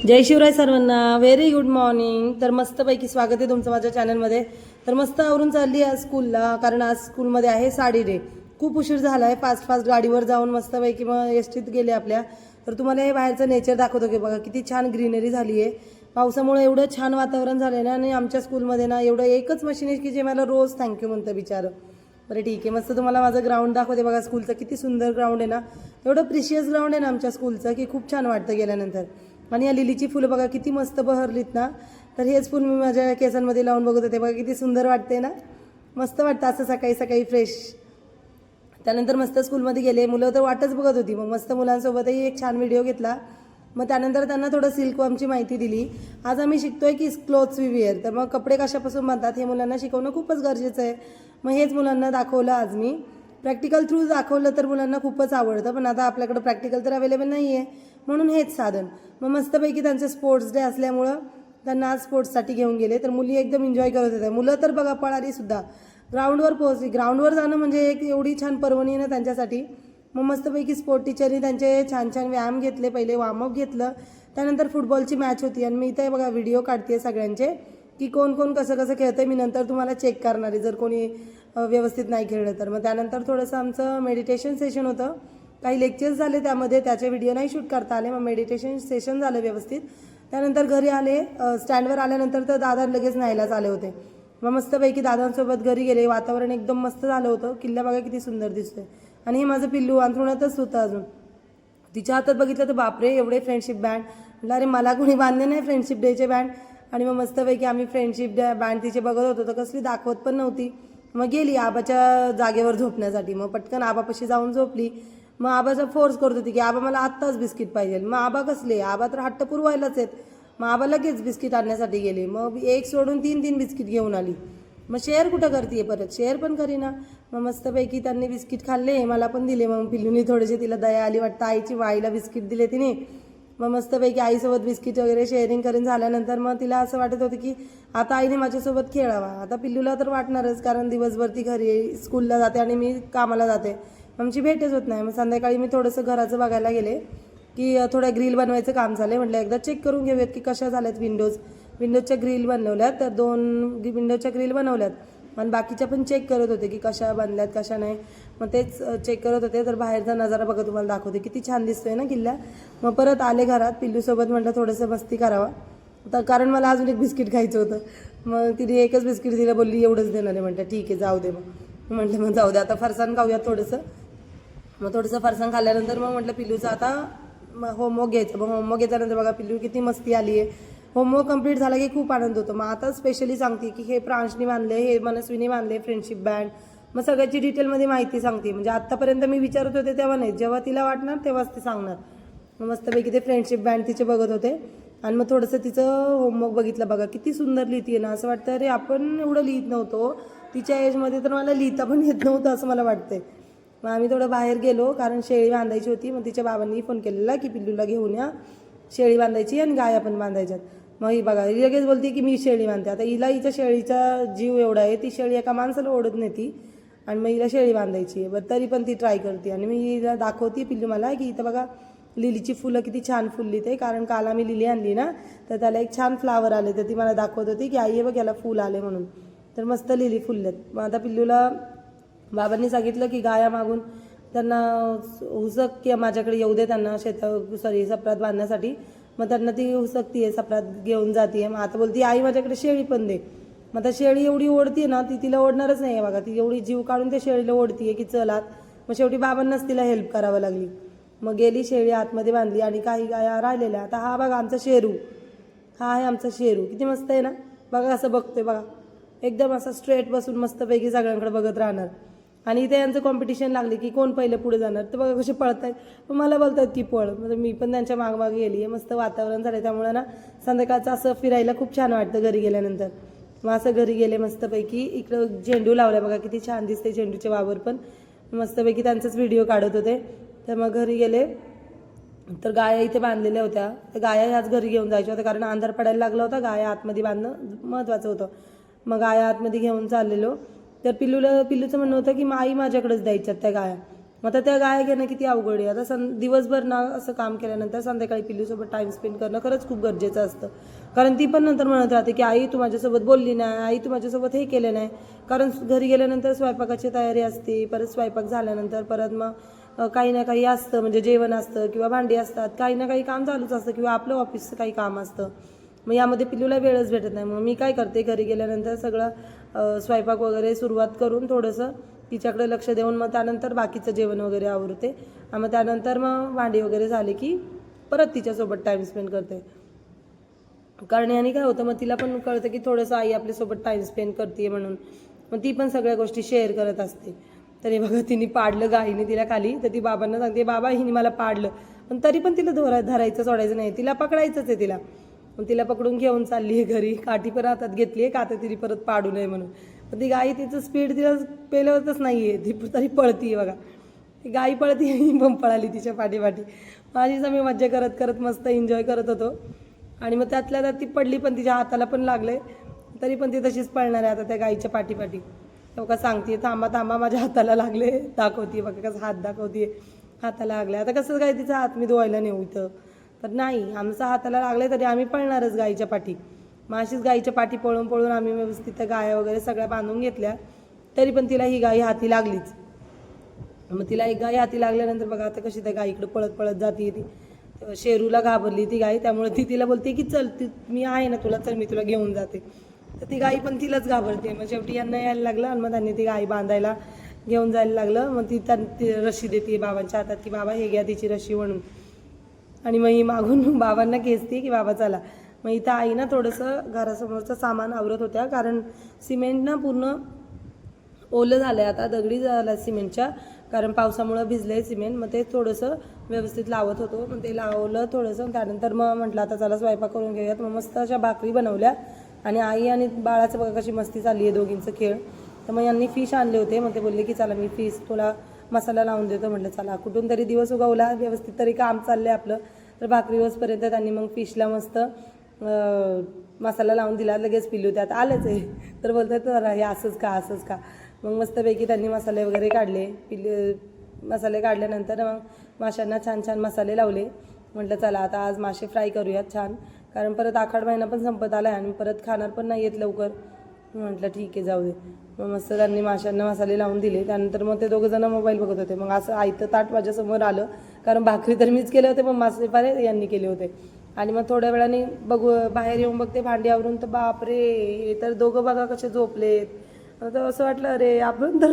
जय शिवराय सर्वांना. Very good morning. तर मस्तपैकी स्वागत आहे तुमचं माझ्या चॅनलमध्ये. तर मस्त आवरून चालली आज स्कूलला, कारण आज स्कूलमध्ये आहे साडी डे. खूप उशीर झाला आहे. फास्ट गाडीवर जाऊन मस्तपैकी मग एसटीत गेले आपल्या. तर तुम्हाला हे बाहेरचं नेचर दाखवतो की बघा किती छान ग्रीनरी झाली आहे. पावसामुळे एवढं छान वातावरण झालं ना. आणि आमच्या स्कूलमध्ये ना एवढं एकच मशीन आहे की जे मला रोज थँक्यू म्हणतं बिचारं. बरं ठीक आहे, मस्त तुम्हाला माझं ग्राउंड दाखवते बघा. स्कूलचं किती सुंदर ग्राउंड आहे ना. एवढं प्रिशियस ग्राउंड आहे ना आमच्या स्कूलचं की खूप छान वाटतं गेल्यानंतर. आणि या लिलीची फुलं बघा किती मस्त बहरलीत ना. तर हेच फुल मी माझ्या केसांमध्ये लावून बघत होते बघा, किती सुंदर वाटते ना. मस्त वाटतं असं सकाळी सकाळी फ्रेश. त्यानंतर मस्त स्कूलमध्ये गेले. मुलं तर वाटच बघत होती. मग मस्त मुलांसोबतही एक छान व्हिडिओ घेतला. मग त्यानंतर त्यांना थोडं सिल्कवर्मची माहिती दिली. आज आम्ही शिकतोय की क्लोथ्स वी वेअर. तर मग कपडे कशापासून बांधतात हे मुलांना शिकवणं खूपच गरजेचं आहे. मग हेच मुलांना दाखवलं आज मी. प्रॅक्टिकल थ्रू दाखवलं तर मुलांना खूपच आवडतं. पण आता आपल्याकडं प्रॅक्टिकल तर अवेलेबल नाही आहे, म्हणून हेच साधन. मग मस्तपैकी त्यांचे स्पोर्ट्स डे असल्यामुळं त्यांना आज स्पोर्ट्ससाठी घेऊन गेले. तर मुली एकदम एन्जॉय करत होत्या. मुलं तर बघा पळाली सुद्धा. ग्राउंडवर पोहोचली. ग्राउंडवर जाणं म्हणजे एक एवढी छान पर्वणी आहे ना त्यांच्यासाठी. मग मस्तपैकी स्पोर्ट टीचरनी त्यांचे छान छान व्यायाम घेतले. पहिले वॉर्मअप घेतलं. त्यानंतर फुटबॉलची मॅच होती. आणि मी इथे बघा व्हिडिओ काढते सगळ्यांचे की कोण कोण कसं कसं खेळतं. मी नंतर तुम्हाला चेक करणार आहे जर कोणी व्यवस्थित नाही खेळलं तर. मग त्यानंतर थोडंसं आमचं मेडिटेशन सेशन होतं. काही लेक्चर्स झाले त्यामध्ये, त्याचे व्हिडिओ नाही शूट करता आले. मग मेडिटेशन सेशन झालं व्यवस्थित. त्यानंतर घरी आले. स्टँडवर आल्यानंतर तर दादा लगेच न्यायलाच आले होते. मग मस्तपैकी दादांसोबत घरी गेले. वातावरण एकदम मस्त झालं होतं. किल्ला बघा किती सुंदर दिसतोय. आणि हे माझं पिल्लू अंथरुणातच होतं अजून. तिच्या हातात बघितलं तर बापरे एवढे फ्रेंडशिप बँड. म्हटलं अरे मला कोणी बांधले नाही फ्रेंडशिप डेचे बँड. आणि मग मस्तपैकी आम्ही फ्रेंडशिप डे बँड तिचे बघत होतो. तर कसली दाखवत पण नव्हती. मग गेली आबाच्या जागेवर झोपण्यासाठी. मग पटकन आबापाशी जाऊन झोपली. मग आबाचा फोर्स करत होती की आबा मला आत्ताच बिस्किट पाहिजे. मग आबा कसले, आबा तर हट्ट पुरवायलाच आहेत. मग आबा लगेच बिस्किट आणण्यासाठी गेले. मग एक सोडून तीन बिस्किट घेऊन आली. मग शेअर कुठं करते परत, शेअर पण करीना. मग मस्तपैकी त्यांनी बिस्किट खाल्ले, मला पण दिले. मग पिल्लूनी थोडेसे, तिला दया आली वाटतं आईची, आईला बिस्किट दिले तिने. मग मस्तपैकी आईसोबत बिस्किट वगैरे शेअरिंग करून झाल्यानंतर मग तिला असं वाटत होतं की आता आईने माझ्यासोबत खेळावा. आता पिल्लूला तर वाटणारच, कारण दिवसभर ती घरी स्कूलला जाते आणि मी कामाला जाते. आमची भेटच होत नाही. मग संध्याकाळी मी थोडंसं घराचं बघायला गेले की थोड्या ग्रिल बनवायचं काम झालं. म्हटलं एकदा चेक करून घेऊयात की कशा झाल्यात. विंडोजच्या ग्रिल बनवल्यात. तर 2 विंडोच्या ग्रिल बनवल्यात. आणि बाकीच्या पण चेक करत होते की कशा बनल्यात कशा नाही. मग तेच चेक करत होते. तर बाहेरचा नजारा बघा तुम्हाला दाखवते, किती छान दिसतोय ना किल्ला. मग परत आले घरात. पिल्लूसोबत म्हटलं थोडंसं मस्ती करावा, तर कारण मला अजून एक बिस्किट खायचं होतं. मग तिने एकच बिस्किट दिलं, बोलली एवढंच देणार आहे. म्हटलं ठीक आहे जाऊ दे. मग म्हटलं मग जाऊ दे, आता फरसाण खाऊयात थोडंसं. मग थोडंसं फरसाण खाल्ल्यानंतर मग म्हटलं पिल्लूचं आता होमवर्क घ्यायचं. मग होमवर्क घेतल्यानंतर बघा पिल्लू किती मस्ती आली आहे. होमवर्क कंप्लीट झाला की खूप आनंद होतो. मग आता स्पेशली सांगते की हे प्रांशनी बांधले, हे मनस्वीने बांधले फ्रेंडशिप बँड. मग सगळ्याची डिटेलमध्ये माहिती सांगते. म्हणजे आत्तापर्यंत मी विचारत होते तेव्हा नाही, जेव्हा तिला वाटणार तेव्हाच ती सांगणार. मग मस्तपैकी ते फ्रेंडशिप बँड तिचे बघत होते. आणि मग थोडंसं तिचं होमवर्क बघितलं बघा, किती सुंदर लिहिते आहे ना. असं वाटतं अरे आपण एवढं लिहित नव्हतो तिच्या एजमध्ये, तर मला लिहिता पण येत नव्हतं असं मला वाटतंय. मग आम्ही थोडं बाहेर गेलो, कारण शेळी बांधायची होती. मग तिच्या बाबांनी फोन केलेला की पिल्लूला घेऊन या, शेळी बांधायची आणि गाया पण बांधायच्यात. मग ही बघा ही लगेच बोलते की मी शेळी बांधते. आता हिला हिच्या शेळीचा जीव एवढा आहे, ती शेळी एका माणसाला ओढत नाही ती. आणि मग हिला शेळी बांधायची आहे. बरं तरी पण ती ट्राय करते. आणि मी हिला दाखवते पिल्लू मला की इथं बघा लिलीची फुलं किती छान फुलली. ते कारण काल आम्ही लिली आणली ना, तर त्याला एक छान फ्लावर आले. तर ती मला दाखवत होती की आई हे बघ याला फूल आले म्हणून. तर मस्त लिली फुललेत. मग आता पिल्लूला बाबांनी सांगितलं की गाया मागून त्यांना हुसक की माझ्याकडे येऊ दे, त्यांना सपरात बांधण्यासाठी. मग त्यांना ती हुसकती आहे, सपरात घेऊन जाते. मग आता बोलती आई माझ्याकडे शेळी पण दे. मग आता शेळी एवढी ओढती ना, ती तिला ओढणारच नाही आहे बघा. ती एवढी जीव काढून त्या शेळीला ओढतीये की चलात. मग शेवटी बाबांनाच तिला हेल्प करावं लागली. मग गेली शेळी आतमध्ये बांधली. आणि काही गाया राहिलेल्या. आता हा बघा आमचा शेरू, हा आहे आमचा शेरू. किती मस्त आहे ना. बघा असं बघतोय बघा, एकदम असं स्ट्रेट बसून मस्तपैकी सगळ्यांकडे बघत राहणार. आणि इथे यांचं कॉम्पिटिशन लागले की कोण पहिलं पुढे जाणार. तर बघा कसे पळतायत. मग मला बोलतात की पळ. म्हणजे मी पण त्यांच्या मागमागे गेली आहे. मस्त वातावरण झालं त्यामुळे ना संध्याकाळचं असं फिरायला खूप छान वाटतं घरी गेल्यानंतर. मग असं घरी गेले मस्तपैकी. इकडं झेंडू लावल्या बघा, किती छान दिसते झेंडूचे वावर पण. मस्तपैकी त्यांचाच व्हिडिओ काढत होते. तर मग घरी गेले तर गाया इथे बांधलेल्या होत्या. तर गाया ह्याच घरी घेऊन जायच्या होत्या, कारण अंधार पडायला लागला होता. गाया आतमध्ये बांधणं महत्त्वाचं होतं. मग गाया आतमध्ये घेऊन चाललेलो. तर पिल्लूचं म्हणणं होतं की आई माझ्याकडेच द्यायच्यात त्या गाया. मग आता त्या गाय घेणं किती अवघड आहे. आता दिवसभर ना असं काम केल्यानंतर संध्याकाळी पिल्लूसोबत टाईम स्पेंड करणं खरंच खूप गरजेचं असतं. कारण ती पण नंतर म्हणत राहते की आई तू माझ्यासोबत बोलली नाही, आई तू माझ्यासोबत हे केलं नाही. कारण घरी गेल्यानंतर स्वयंपाकाची तयारी असते, परत स्वयंपाक झाल्यानंतर परत मग काही ना काही असतं, म्हणजे जेवण असतं किंवा भांडी असतात, काही ना काही काम चालूच असतं किंवा आपलं ऑफिसचं काही काम असतं. मग यामध्ये पिल्लूला वेळच भेटत नाही. मग मी काय करते, घरी गेल्यानंतर सगळं स्वयंपाक वगैरे सुरुवात करून थोडंसं तिच्याकडे लक्ष देऊन मग त्यानंतर बाकीचं जेवण वगैरे आवरते. मग त्यानंतर मग भांडी वगैरे झाले की परत तिच्यासोबत टाईम स्पेंड करते. कारण याने काय होतं, मग तिला पण कळतं की थोडंसं आई आपल्यासोबत टाईम स्पेंड करते म्हणून. मग ती पण सगळ्या गोष्टी शेअर करत असते. तरी बघा तिने पाडलं गाईने तिला खाली, तर ती बाबांना सांगते बाबा हिने मला पाडलं. पण तरी पण तिला धरायचं सोडायचं नाही, तिला पकडायचंच आहे तिला. मग तिला पकडून घेऊन चालली आहे घरी, काठी पण हातात घेतली आहे का तर तिने परत पाडू नये म्हणून. पण ती गाई तिचं स्पीड तिला पेलवतच नाही आहे, ती तरी पळती बघा. ती गाई पळती आणि पण पळाली तिच्या पाठीपाठी. माझीच आम्ही मज्जा करत करत मस्त एन्जॉय करत होतो. आणि मग त्यातल्या त्यात ती पडली पण तिच्या हाताला पण लागले, तरी पण ती तशीच पळणार आहे आता त्या गाईच्या पाठीपाठी. बघा सांगते थांबा थांबा माझ्या हाताला लागले, दाखवते बघा कसं हात दाखवते, हाताला लागले. आता कसं काय तिचा हात मी धुवायला नेऊ इथं, तर नाही, आमचा हाताला लागले तरी आम्ही पळणारच गाईच्या पाठी. मग अशीच गाईच्या पाठी पळून पळून आम्ही व्यवस्थित त्या गाया वगैरे सगळ्या बांधून घेतल्या, तरी पण तिला ही गाई हाती लागलीच. मग तिला एक गाय हाती लागल्यानंतर बघा आता कशी त्या गाईकडे पळत पळत जाते ती. शेरूला घाबरली ती गाय, त्यामुळे ती तिला बोलते की चल मी आहे ना तुला, चल मी तुला घेऊन जाते. तर ती गाई पण तिलाच घाबरते. मग शेवटी यांना यायला लागलं आणि मग त्यांनी ती गाई बांधायला घेऊन जायला लागलं. मग ती रशी देते बाबांच्या हातात की बाबा हे घ्या तिची रशी म्हणून. आणि मग ही मागून बाबांना खेचते की बाबा चला. मग इथं आई ना थोडंसं घरासमोरचं सामान आवरत होत्या, कारण सिमेंट ना पूर्ण ओलं झालं आहे आता, दगडी झाला सिमेंटच्या, कारण पावसामुळं भिजलं आहे सिमेंट. मग ते थोडंसं व्यवस्थित लावत होतो. मग ते लावलं थोडंसं, त्यानंतर मग म्हटलं आता चला स्वयंपाक करून घेऊयात. मग मस्त अशा भाकरी बनवल्या आणि आई आणि बाळाचं बघा कशी मस्ती चालली आहे दोघींचं खेळ. तर मग यांनी फिश आणले होते, मग ते बोलले की चला मी फिश तुला मसाला लावून देतो. म्हटलं चला, कुठून तरी दिवस उगवला, व्यवस्थित तरी काम चाललं आहे आपलं. तर भाकरी वसपर्यंत त्यांनी मग फिशला मस्त मसाला लावून दिला. लगेच पिल्लू त्यात आलंच आहे, तर बोलतात तर हे असंच का असंच का. मग मस्तपैकी त्यांनी मसाले वगैरे काढले. मसाले काढल्यानंतर मग माशांना छान छान मसाले लावले. म्हटलं चला आता आज मासे फ्राय करूयात छान, कारण परत आखाड महिना पण संपत आला आहे आणि परत खाणार पण नाही येत लवकर. म्हटलं ठीक आहे जाऊ दे. मग मस्त त्यांनी माशांना मसाले लावून दिले. त्यानंतर मग ते दोघं जण मोबाईल बघत होते. मग असं आयतं ताट माझ्यासमोर आलं, कारण भाकरी तर मीच केले होते पण मासे पारे यांनी केले होते. आणि मग थोड्या वेळाने बाहेर येऊन बघते भांडी आवरून, तर बापरे हे तर दोघं बघा कसे झोपलेत. तर असं वाटलं अरे आपण तर